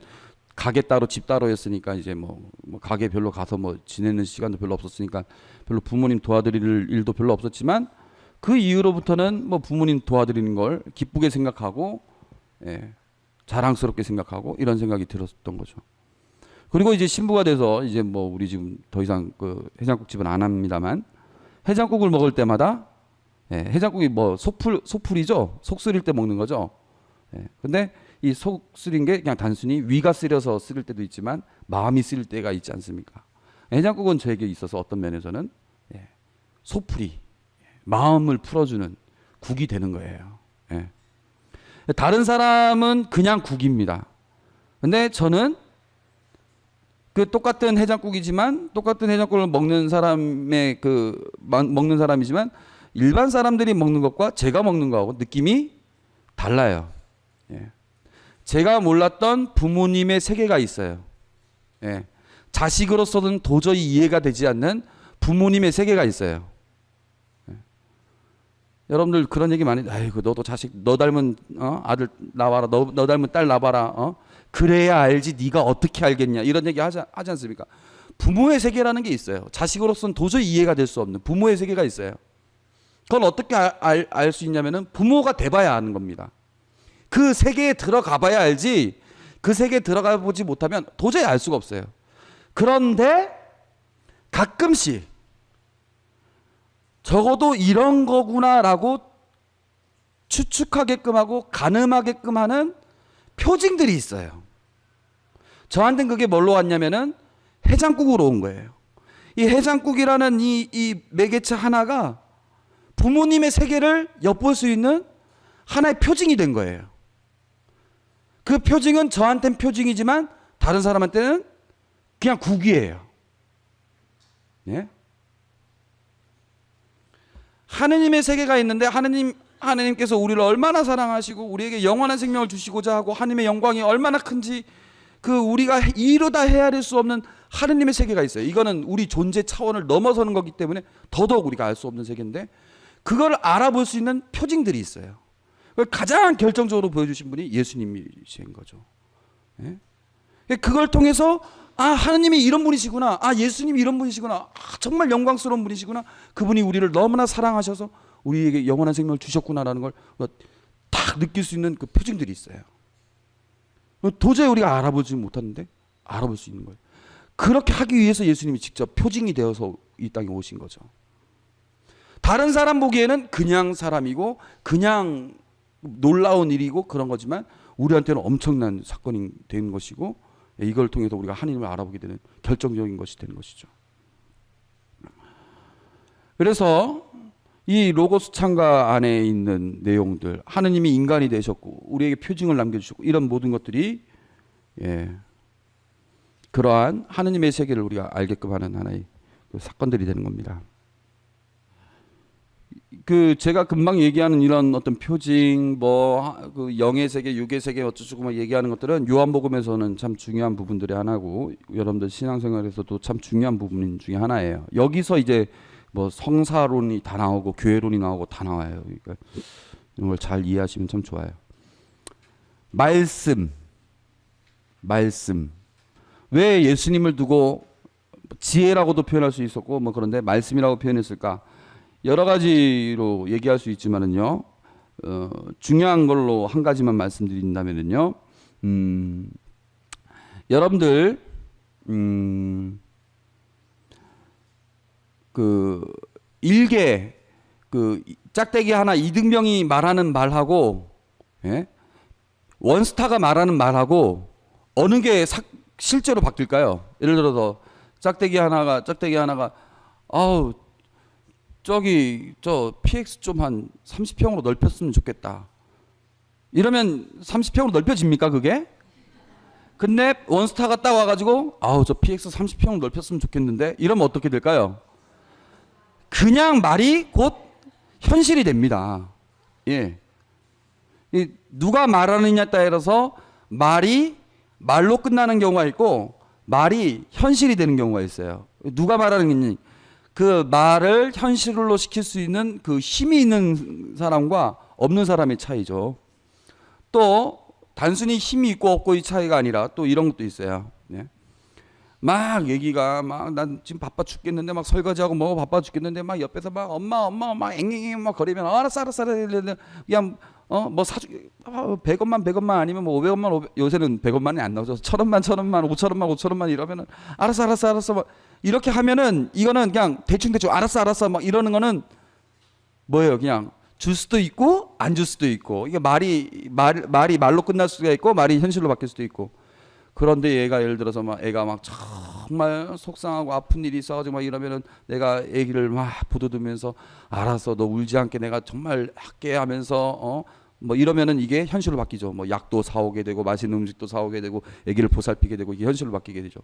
가게 따로 집 따로였으니까 이제 뭐 가게 별로 가서 뭐 지내는 시간도 별로 없었으니까 별로 부모님 도와드릴 일도 별로 없었지만 그 이후로부터는 뭐 부모님 도와드리는 걸 기쁘게 생각하고 자랑스럽게 생각하고 이런 생각이 들었던 거죠. 그리고 이제 신부가 돼서 이제 뭐 우리 지금 더 이상 그 해장국집은 안 합니다만 해장국을 먹을 때마다 해장국이 뭐 속풀이죠. 속 쓰릴 때 먹는 거죠. 근데 이 속 쓰린 게 그냥 단순히 위가 쓰려서 쓰릴 때도 있지만 마음이 쓰릴 때가 있지 않습니까? 해장국은 저에게 있어서 어떤 면에서는 속풀이 마음을 풀어주는 국이 되는 거예요. 다른 사람은 그냥 국입니다. 근데 저는 그 똑같은 해장국이지만 똑같은 해장국을 먹는 사람이지만 일반 사람들이 먹는 것과 제가 먹는 거하고 느낌이 달라요. 제가 몰랐던 부모님의 세계가 있어요. 예. 자식으로서는 도저히 이해가 되지 않는 부모님의 세계가 있어요. 예. 여러분들 그런 얘기 많이, 아이고 너도 자식 너 닮은 아들 나와라, 너 닮은 딸 나와라, 그래야 알지 네가 어떻게 알겠냐, 이런 얘기 하지 않습니까? 부모의 세계라는 게 있어요. 자식으로서는 도저히 이해가 될 수 없는 부모의 세계가 있어요. 그걸 어떻게 알 수 있냐면은 부모가 돼봐야 아는 겁니다. 그 세계에 들어가 봐야 알지, 그 세계에 들어가 보지 못하면 도저히 알 수가 없어요. 그런데 가끔씩 적어도 이런 거구나라고 추측하게끔 하고 가늠하게끔 하는 표징들이 있어요. 저한테는 그게 뭘로 왔냐면은 해장국으로 온 거예요. 이 해장국이라는 이 매개체 하나가 부모님의 세계를 엿볼 수 있는 하나의 표징이 된 거예요. 그 표징은 저한테는 표징이지만 다른 사람한테는 그냥 국이에요. 예? 하느님의 세계가 있는데 하느님께서 우리를 얼마나 사랑하시고 우리에게 영원한 생명을 주시고자 하고 하느님의 영광이 얼마나 큰지 그 우리가 이루다 헤아릴 수 없는 하느님의 세계가 있어요. 이거는 우리 존재 차원을 넘어서는 거기 때문에 더더욱 우리가 알 수 없는 세계인데 그걸 알아볼 수 있는 표징들이 있어요. 그걸 가장 결정적으로 보여주신 분이 예수님이신 거죠. 예? 그걸 통해서 하느님이 이런 분이시구나, 예수님이 이런 분이시구나, 정말 영광스러운 분이시구나, 그분이 우리를 너무나 사랑하셔서 우리에게 영원한 생명을 주셨구나라는 걸 딱 느낄 수 있는 그 표징들이 있어요. 도저히 우리가 알아보지 못하는데 알아볼 수 있는 거예요. 그렇게 하기 위해서 예수님이 직접 표징이 되어서 이 땅에 오신 거죠. 다른 사람 보기에는 그냥 사람이고 그냥 놀라운 일이고 그런 거지만 우리한테는 엄청난 사건이 된 것이고 이걸 통해서 우리가 하나님을 알아보게 되는 결정적인 것이 되는 것이죠. 그래서 이 로고스 창가 안에 있는 내용들, 하느님이 인간이 되셨고 우리에게 표징을 남겨주셨고 이런 모든 것들이 그러한 하느님의 세계를 우리가 알게끔 하는 하나의 그 사건들이 되는 겁니다. 그 제가 금방 얘기하는 이런 어떤 표징, 그 영의 세계, 육의 세계 어쩌고 막 얘기하는 것들은 요한복음에서는 참 중요한 부분들의 하나고 여러분들 신앙생활에서도 참 중요한 부분 중에 하나예요. 여기서 이제 뭐 성사론이 다 나오고 교회론이 나오고 다 나와요. 그러니까 이런 걸 잘 이해하시면 참 좋아요. 말씀. 왜 예수님을 두고 지혜라고도 표현할 수 있었고 뭐 그런데 말씀이라고 표현했을까? 여러 가지로 얘기할 수 있지만은요. 중요한 걸로 한 가지만 말씀드린다면은요. 여러분들 그 일개 그 짝대기 하나 이등병이 말하는 말하고 원스타가 말하는 말하고 어느 게 실제로 바뀔까요? 예를 들어서 짝대기 하나가 아우 저기 저 PX 좀 한 30평으로 넓혔으면 좋겠다. 이러면 30평으로 넓혀집니까 그게? 근데 원스타가 딱 와가지고 아우 저 PX 30평으로 넓혔으면 좋겠는데 이러면 어떻게 될까요? 그냥 말이 곧 현실이 됩니다. 예. 누가 말하느냐에 따라서 말이 말로 끝나는 경우가 있고 말이 현실이 되는 경우가 있어요. 누가 말하는 그 말을 현실로 시킬 수 있는 그 힘이 있는 사람과 없는 사람의 차이죠. 또 단순히 힘이 있고 없고의 차이가 아니라 또 이런 것도 있어요. 네. 막 얘기가 막 난 지금 바빠 죽겠는데 막 설거지하고 뭐 바빠 죽겠는데 막 옆에서 막 엄마 막 앵앵앵 막 거리면 알았어 그냥 뭐 사주 100원만 아니면 뭐 500원만 요새는 100원만이 안 나오죠. 1000원만 5천원만 이러면은 알았어 막 이렇게 하면은 이거는 그냥 대충 알았어 막 이러는 거는 뭐예요? 그냥 줄 수도 있고 안 줄 수도 있고 이게 말이 말로 끝날 수가 있고 말이 현실로 바뀔 수도 있고. 그런데 얘가 예를 들어서 막 애가 막 정말 속상하고 아픈 일이 있어가지고 막 이러면은 내가 애기를 막 보듬으면서 알았어 너 울지 않게 내가 정말 할게 하면서 뭐 이러면은 이게 현실로 바뀌죠. 뭐 약도 사오게 되고 맛있는 음식도 사오게 되고 애기를 보살피게 되고 이게 현실로 바뀌게 되죠.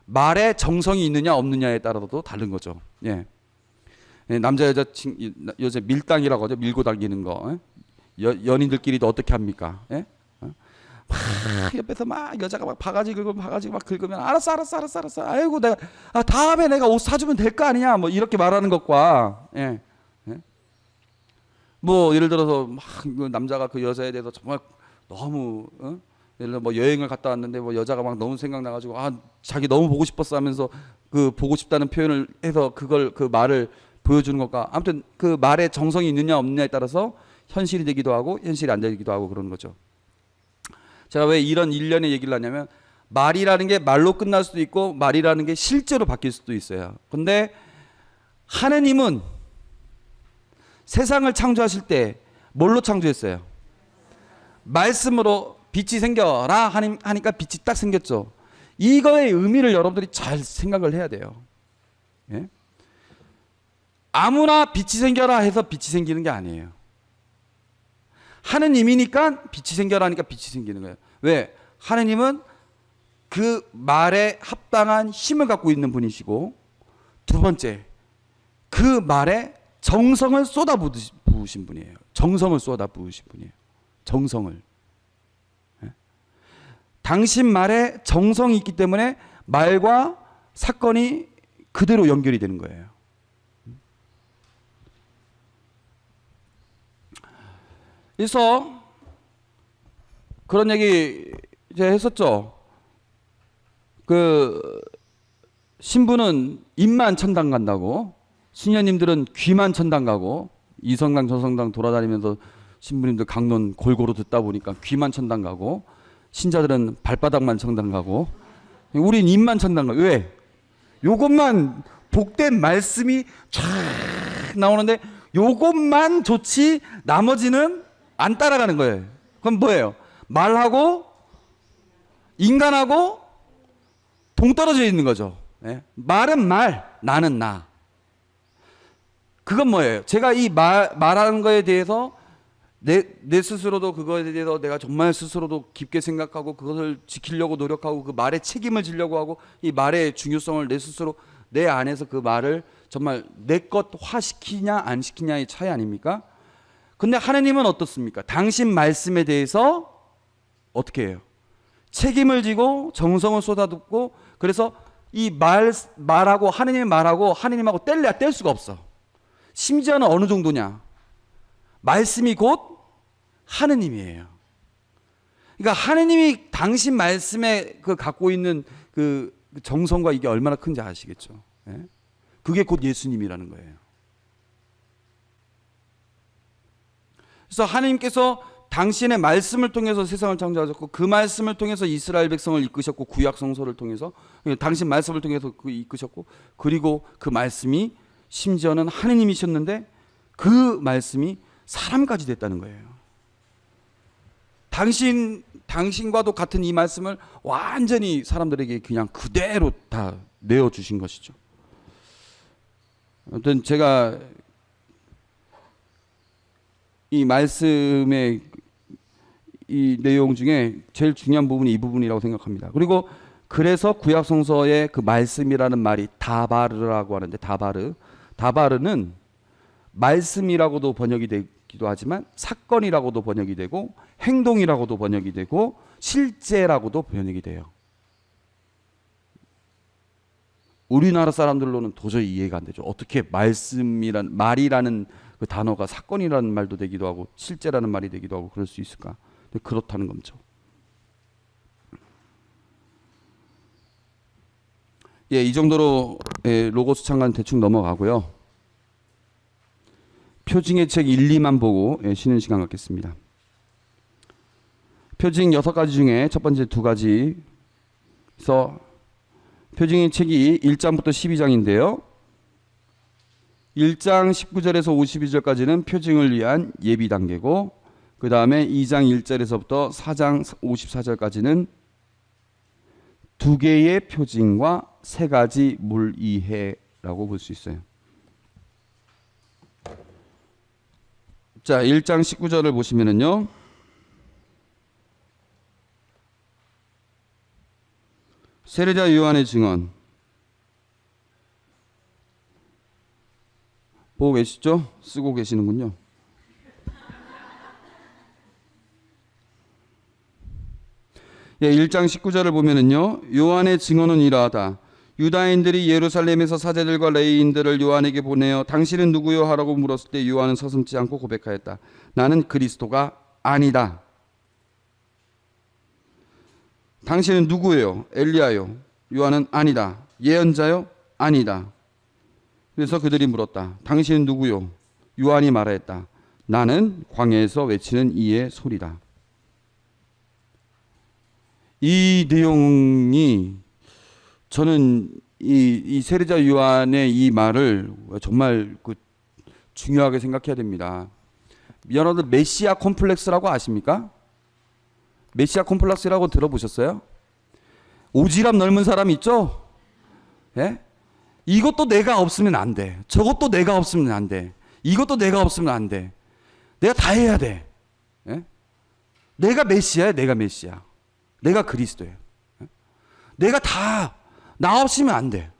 말에 정성이 있느냐 없느냐에 따라서도 다른 거죠. 예. 남자 여자 요새 밀당이라고 하죠. 밀고 당기는 거. 연인들끼리도 어떻게 합니까? 예? 막 옆에서 막 여자가 막 바가지 막 긁으면 알았어. 아이고 내가 다음에 내가 옷 사주면 될 거 아니냐 뭐 이렇게 말하는 것과 뭐 예를 들어서 막 그 남자가 그 여자에 대해서 정말 너무 예를 들어 뭐 여행을 갔다 왔는데 뭐 여자가 막 너무 생각나가지고 자기 너무 보고 싶었어 하면서 그 보고 싶다는 표현을 해서 그걸 그 말을 보여주는 것과 아무튼 그 말에 정성이 있느냐 없느냐에 따라서 현실이 되기도 하고 현실이 안 되기도 하고 그러는 거죠. 제가 왜 이런 일련의 얘기를 하냐면 말이라는 게 말로 끝날 수도 있고 말이라는 게 실제로 바뀔 수도 있어요. 근데 하느님은 세상을 창조하실 때 뭘로 창조했어요? 말씀으로 빛이 생겨라 하니까 빛이 딱 생겼죠. 이거의 의미를 여러분들이 잘 생각을 해야 돼요. 예? 아무나 빛이 생겨라 해서 빛이 생기는 게 아니에요. 하느님이니까 빛이 생겨라 하니까 빛이 생기는 거예요. 왜? 하느님은 그 말에 합당한 힘을 갖고 있는 분이시고, 두 번째, 그 말에 정성을 쏟아부으신 분이에요. 정성을 쏟아부으신 분이에요. 정성을. 당신 말에 정성이 있기 때문에 말과 사건이 그대로 연결이 되는 거예요. 그래서 그런 얘기 이제 했었죠. 그 신부는 입만 천당 간다고, 수녀님들은 귀만 천당 가고, 이성당 저성당 돌아다니면서 신부님들 강론 골고루 듣다 보니까 귀만 천당 가고, 신자들은 발바닥만 천당 가고, 우린 입만 천당 가고. 왜? 요것만 복된 말씀이 쫙 나오는데 요것만 좋지 나머지는 안 따라가는 거예요. 그럼 뭐예요? 말하고 인간하고 동떨어져 있는 거죠. 예? 말은 말, 나는 나. 그건 뭐예요? 제가 이 말하는 거에 대해서 내 스스로도 그거에 대해서 내가 정말 스스로도 깊게 생각하고 그것을 지키려고 노력하고 그 말에 책임을 지려고 하고 이 말의 중요성을 내 스스로 내 안에서 그 말을 정말 내 것화시키냐 안 시키냐의 차이 아닙니까? 근데 하느님은 어떻습니까? 당신 말씀에 대해서 어떻게 해요? 책임을 지고 정성을 쏟아붓고, 그래서 이 말하고 하느님의 말하고 하느님하고 뗄래야 뗄 수가 없어. 심지어는 어느 정도냐? 말씀이 곧 하느님이에요. 그러니까 하느님이 당신 말씀에 그 갖고 있는 그 정성과 이게 얼마나 큰지 아시겠죠? 예? 그게 곧 예수님이라는 거예요. 그래서 하느님께서 당신의 말씀을 통해서 세상을 창조하셨고, 그 말씀을 통해서 이스라엘 백성을 이끄셨고, 구약 성서를 통해서 당신 말씀을 통해서 이끄셨고, 그리고 그 말씀이 심지어는 하느님이셨는데 그 말씀이 사람까지 됐다는 거예요. 당신과도 같은 이 말씀을 완전히 사람들에게 그냥 그대로 다 내어주신 것이죠. 아무튼 제가 이 말씀의 이 내용 중에 제일 중요한 부분이 이 부분이라고 생각합니다. 그리고 그래서 구약 성서의 그 말씀이라는 말이 다바르라고 하는데, 다바르는 말씀이라고도 번역이 되기도 하지만 사건이라고도 번역이 되고 행동이라고도 번역이 되고 실제라고도 번역이 돼요. 우리나라 사람들로는 도저히 이해가 안 되죠. 어떻게 말이라는 그 단어가 사건이라는 말도 되기도 하고 실제라는 말이 되기도 하고 그럴 수 있을까? 근데 그렇다는 거죠. 예, 이 정도로 로고스 창간 대충 넘어가고요. 표징의 책 1, 2만 보고 쉬는 시간 갖겠습니다. 표징 6가지 중에 첫 번째 2가지에서 표징의 책이 1장부터 12장인데요. 1장 19절에서 52절까지는 표징을 위한 예비 단계고, 그 다음에 2장 1절에서부터 4장 54절까지는 2개의 표징과 3가지 물이해라고 볼 수 있어요. 자, 1장 19절을 보시면은요. 세례자 요한의 증언 보고 계시죠? 쓰고 계시는군요. 예, 1장 19절을 보면은요. 요한의 증언은 이러하다. 유다인들이 예루살렘에서 사제들과 레위인들을 요한에게 보내어 당신은 누구요 하라고 물었을 때 요한은 서슴지 않고 고백하였다. 나는 그리스도가 아니다. 당신은 누구예요? 엘리야요. 요한은 아니다. 예언자요? 아니다. 그래서 그들이 물었다. 당신은 누구요? 요한이 말하였다. 나는 광야에서 외치는 이의 소리다. 이 내용이 저는 이 세례자 요한의 이 말을 정말 중요하게 생각해야 됩니다. 여러분들 메시아 콤플렉스라고 아십니까? 메시아 콤플렉스라고 들어보셨어요? 오지랖 넓은 사람 있죠? 예? 이것도 내가 없으면 안 돼. 저것도 내가 없으면 안 돼. 이것도 내가 없으면 안 돼. 내가 다 해야 돼. 예? 내가 메시아야, 내가 메시아. 내가 그리스도예요. 예? 내가 다 나 없으면 안 돼.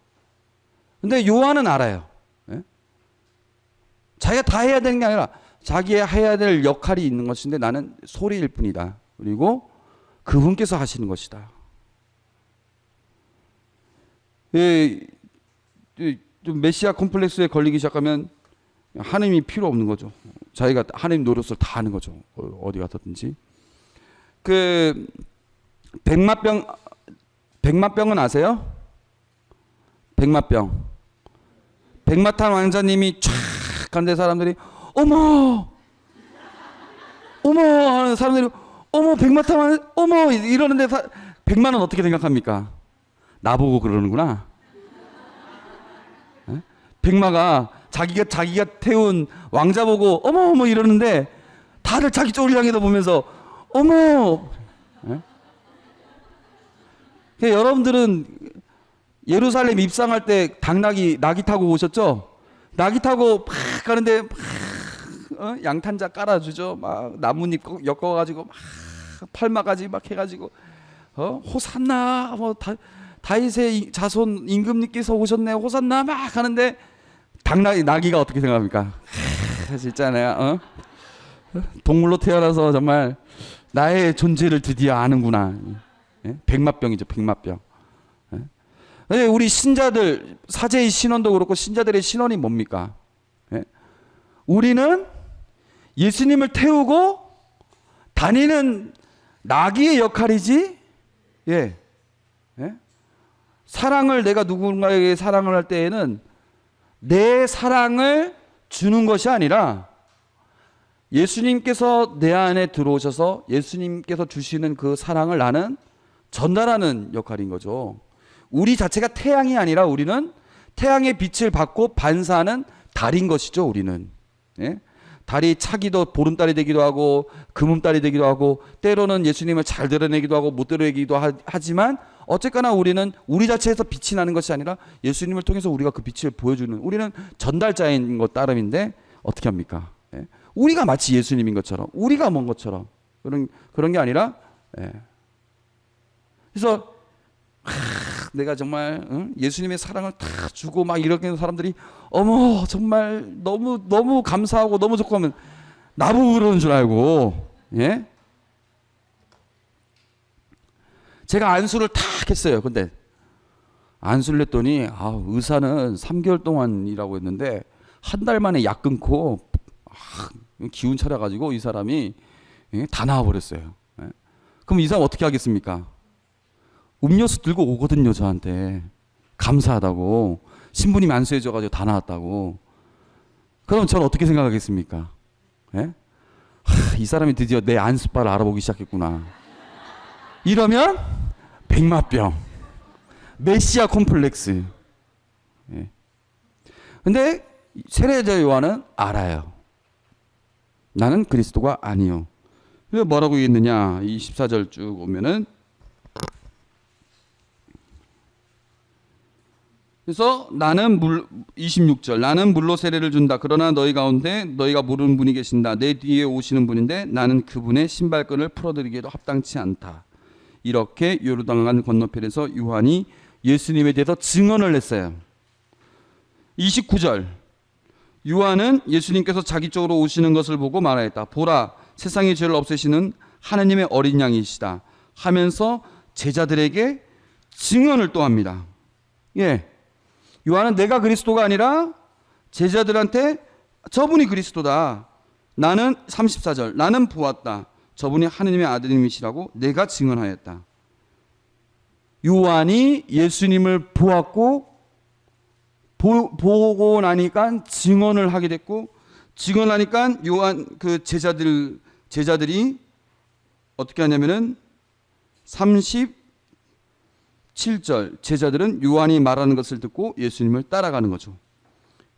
근데 요한은 알아요. 예? 자기가 다 해야 되는 게 아니라 자기의 해야 될 역할이 있는 것인데 나는 소리일 뿐이다. 그리고 그분께서 하시는 것이다. 좀 메시아 콤플렉스에 걸리기 시작하면 하나님이 필요 없는 거죠. 자기가 하나님 노릇을 다 하는 거죠. 어디 가서든지. 백마병은 아세요? 백마병. 백마탄 왕자님이 쫙 간데 사람들이 어머 하는 사람들이 어머 백마탄 왕자 어머 이러는데 백마는 어떻게 생각합니까? 나보고 그러는구나. 에? 백마가 자기가 태운 왕자 보고 어머 이러는데 다들 자기 쪽을 향해서 보면서 어머. 여러분들은 예루살렘 입성할 때 낙이 타고 오셨죠? 낙이 타고 막 가는데 막 양탄자 깔아주죠. 막 나뭇잎 엮어가지고 막 팔마가지 막 해가지고 호산나 다윗의 자손 임금님께서 오셨네 호산나 막 하는데 나귀가 어떻게 생각합니까? 진짜 내가 동물로 태어나서 정말 나의 존재를 드디어 아는구나. 예? 백마병이죠, 백마병. 예? 우리 신자들 사제의 신원도 그렇고 신자들의 신원이 뭡니까? 예? 우리는 예수님을 태우고 다니는 나귀의 역할이지. 예. 예? 사랑을 내가 누군가에게 사랑을 할 때에는 내 사랑을 주는 것이 아니라 예수님께서 내 안에 들어오셔서 예수님께서 주시는 그 사랑을 나는 전달하는 역할인 거죠. 우리 자체가 태양이 아니라 우리는 태양의 빛을 받고 반사하는 달인 것이죠. 우리는. 예? 달이 차기도 보름달이 되기도 하고 금음달이 되기도 하고 때로는 예수님을 잘 드러내기도 하고 못 드러내기도 하지만 어쨌거나 우리는 우리 자체에서 빛이 나는 것이 아니라 예수님을 통해서 우리가 그 빛을 보여주는 우리는 전달자인 것 따름인데 어떻게 합니까? 예? 우리가 마치 예수님인 것처럼 우리가 먼 것처럼 그런 게 아니라 예. 그래서 내가 정말 예수님의 사랑을 다 주고 막 이렇게 하는 사람들이 어머 정말 너무 감사하고 너무 좋고 하면 나보고 그러는 줄 알고 예? 제가 안수를 탁 했어요. 근데 안수를 했더니 의사는 3개월 동안이라고 했는데 한 달 만에 약 끊고 기운 차려가지고 이 사람이 다 나와버렸어요. 예? 그럼 이 사람 어떻게 하겠습니까? 음료수 들고 오거든요. 저한테 감사하다고 신부님이 안수해줘가지고 다 나왔다고. 그럼 저는 어떻게 생각하겠습니까? 예? 이 사람이 드디어 내 안수바를 알아보기 시작했구나. 이러면 백마병 메시아 콤플렉스. 예. 근데 세례자 요한은 알아요. 나는 그리스도가 아니요. 그래서 뭐라고 얘기했느냐 24절 쭉 오면은 그래서 26절 나는 물로 세례를 준다. 그러나 너희 가운데 너희가 모르는 분이 계신다. 내 뒤에 오시는 분인데 나는 그분의 신발끈을 풀어드리기에도 합당치 않다. 이렇게 요르단강 건너편에서 요한이 예수님에 대해서 증언을 했어요. 29절 요한은 예수님께서 자기 쪽으로 오시는 것을 보고 말하였다. 보라 세상의 죄를 없애시는 하나님의 어린 양이시다. 하면서 제자들에게 증언을 또 합니다. 예. 요한은 내가 그리스도가 아니라 제자들한테 저분이 그리스도다. 나는 34절 나는 보았다. 저분이 하느님의 아들님이시라고 내가 증언하였다. 요한이 예수님을 보았고 보고 나니까 증언을 하게 됐고 증언하니까 요한 그 제자들이 어떻게 하냐면은 37절 제자들은 요한이 말하는 것을 듣고 예수님을 따라가는 거죠.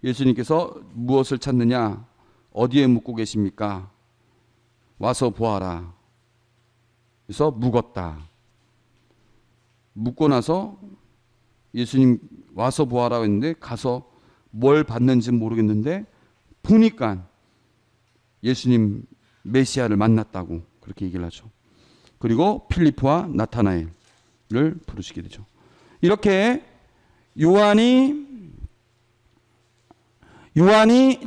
예수님께서 무엇을 찾느냐? 어디에 묻고 계십니까? 와서 보아라. 그래서 묵었다. 묻고 나서 예수님 와서 보아라고 했는데 가서 뭘 봤는지 모르겠는데 보니까 예수님 메시아를 만났다고 그렇게 얘기를 하죠. 그리고 필리프와 나타나엘을 부르시게 되죠. 이렇게 요한이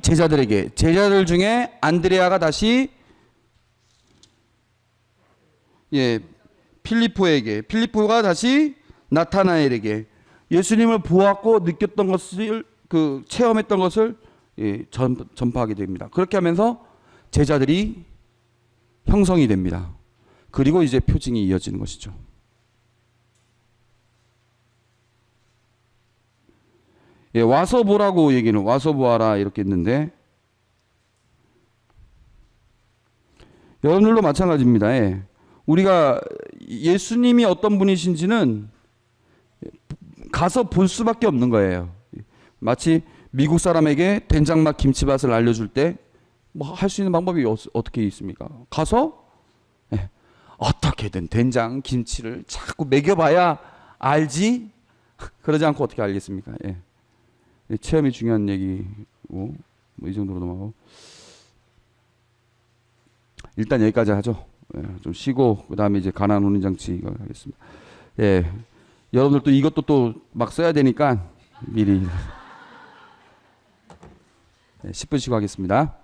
제자들 중에 안드레아가 다시 필리포가 다시 나타나엘에게 예수님을 보았고 느꼈던 것을 체험했던 것을 전파하게 됩니다. 그렇게 하면서 제자들이 형성이 됩니다. 그리고 이제 표징이 이어지는 것이죠. 와서 보라고 얘기는 와서 보아라 이렇게 했는데 여러분들도 마찬가지입니다. 우리가 예수님이 어떤 분이신지는 가서 볼 수밖에 없는 거예요. 마치 미국 사람에게 된장맛 김치밭을 알려줄 때 뭐 할 수 있는 방법이 어떻게 있습니까? 가서 어떻게든 된장 김치를 자꾸 먹여봐야 알지. 그러지 않고 어떻게 알겠습니까? 체험이 중요한 얘기고 뭐 이 정도로 넘어가고 일단 여기까지 하죠. 좀 쉬고 그 다음에 이제 가나안 혼인잔치 하겠습니다. 여러분들 또 이것도 또 막 써야 되니까 미리 10분 쉬고 하겠습니다.